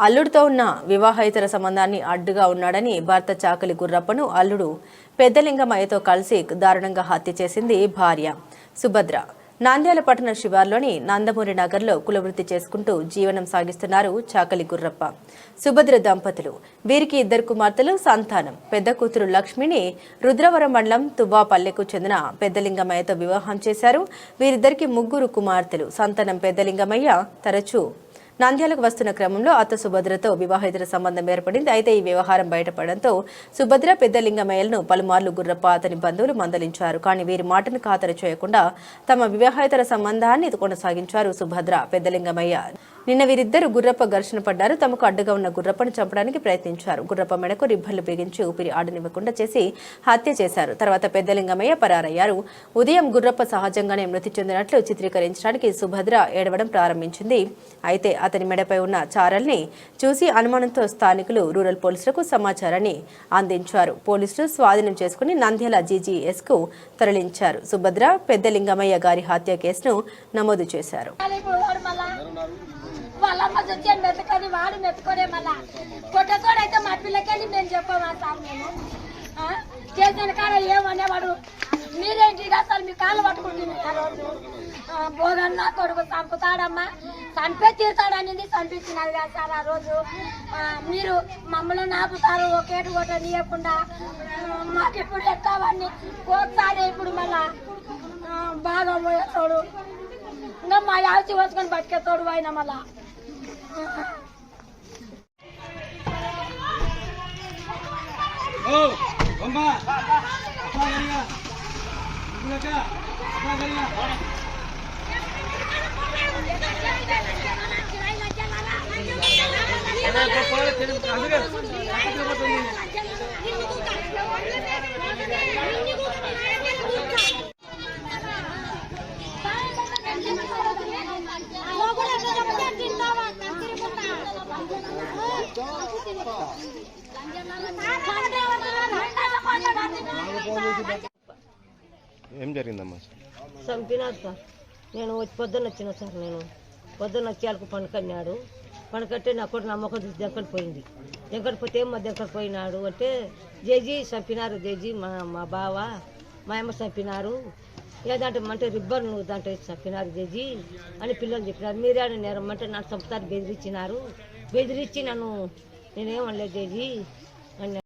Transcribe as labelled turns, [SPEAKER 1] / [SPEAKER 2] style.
[SPEAKER 1] అల్లుడితో ఉన్న వివాహేతర సంబంధాన్ని అడ్డుగా ఉన్నాడని భర్త చాకలి గుర్రప్పను అల్లుడు పెద్దలింగమయ్యతో కలిసి దారుణంగా హత్య చేసింది భార్య సుభద్ర. నంద్యాల పట్టణ శివార్లోని నందమూరి నగర్లో కులవృత్తి చేసుకుంటూ జీవనం సాగిస్తున్నారు చాకలి గుర్రప్ప, సుభద్ర దంపతులు. వీరికి 2 కుమార్తెలు సంతానం. పెద్ద కూతురు లక్ష్మిని రుద్రవరం మండలం తువ్వాపల్లెకు చెందిన పెద్దలింగమయ్యతో వివాహం చేశారు. వీరిద్దరికి 3 కుమార్తెలు సంతానం. పెద్దలింగమయ్య తరచూ నంద్యాలకు వస్తున్న క్రమంలో అత్త సుభద్రతో వివాహేతర సంబంధం ఏర్పడింది. అయితే ఈ వ్యవహారం బయటపడడంతో సుభద్ర పెద్దలింగమయ్యలను పలుమార్లు గుర్రప్ప అతని బంధువులు మందలించారు. కానీ వీరి మాటను ఖాతరు చేయకుండా తమ వివాహేతర సంబంధాన్ని కొనసాగించారు సుభద్ర, పెద్దలింగమయ్య. నిన్న వీరిద్దరు గుర్రప్ప ఘర్షణ పడ్డారు. తమకు అడ్డుగా ఉన్న గుర్రప్పను చంపడానికి ప్రయత్నించారు. గుర్రప్ప మెడకు రిబ్బన్లు బిగించి ఊపిరి ఆడనివ్వకుండా చేసి హత్య చేశారు. తర్వాత పెద్దలింగమయ్య పరారయ్యారు. ఉదయం గుర్రప్ప సహజంగానే మృతి చెందినట్లు చిత్రీకరించడానికి సుభద్ర ఏడవడం ప్రారంభించింది. అయితే అతని మెడపై ఉన్న చారల్ని చూసి అనుమానంతో స్థానికులు రూరల్ పోలీసులకు సమాచారాన్ని అందించారు. పోలీసులు స్వాధీనం చేసుకుని నంద్యాల జీజీఎస్ కు తరలించారు. సుభద్ర, పెద్దలింగమయ్య గారి హత్య కేసును నమోదు చేశారు.
[SPEAKER 2] వాళ్ళమ్మ వచ్చి మెతుకొని వాడు మెతుకొనే మళ్ళా కొట్టతోడైతే మా పిల్లకెళ్ళి మేము చెప్పామా సార్, మేము చేసిన కాడ ఏమనేవాడు, మీరేంటి అసలు మీ కాళ్ళు పట్టుకుంటుంది ఆ రోజు బోధన్న కొడుకు చంపుతాడమ్మా, చంపే తీరుతాడనింది, చంపించినది కాదు సార్. ఆ రోజు మీరు మమ్మల్ని ఆపుతారు ఒకేటి కొట్ట నీయకుండా మాకు ఇప్పుడు ఎత్తావన్నీ పోతాడే. ఇప్పుడు మళ్ళా బాగా పోయేతోడు, ఇంకా మా యాచి వచ్చుకొని బతికేతోడు ఆయన మళ్ళా.
[SPEAKER 3] ఏం జరిగిందమ్మా?
[SPEAKER 4] చంపినాడు సార్. నేను పొద్దున్న వచ్చిన సార్. నేను పొద్దున్న వచ్చి వాళ్ళకు పండుకన్నాడు. పండుకట్టే నా కూడా నమ్మకం చూసి దెంకటి పోయింది. దెంకటి పోతే మా దెంకటి పోయినాడు అంటే జేజీ చంపినారు, జేజీ మా బావ మా అమ్మ చంపినారు, ఏదంటే అంటే రిబ్బన్ దాంట్లో చంపినారు జేజీ అని పిల్లలు చెప్పినారు. మీరే నేరం అంటే నన్ను చంపుతారు బెదిరించినారు. బెదిరించి నేనేమనలేదు జేజీ అని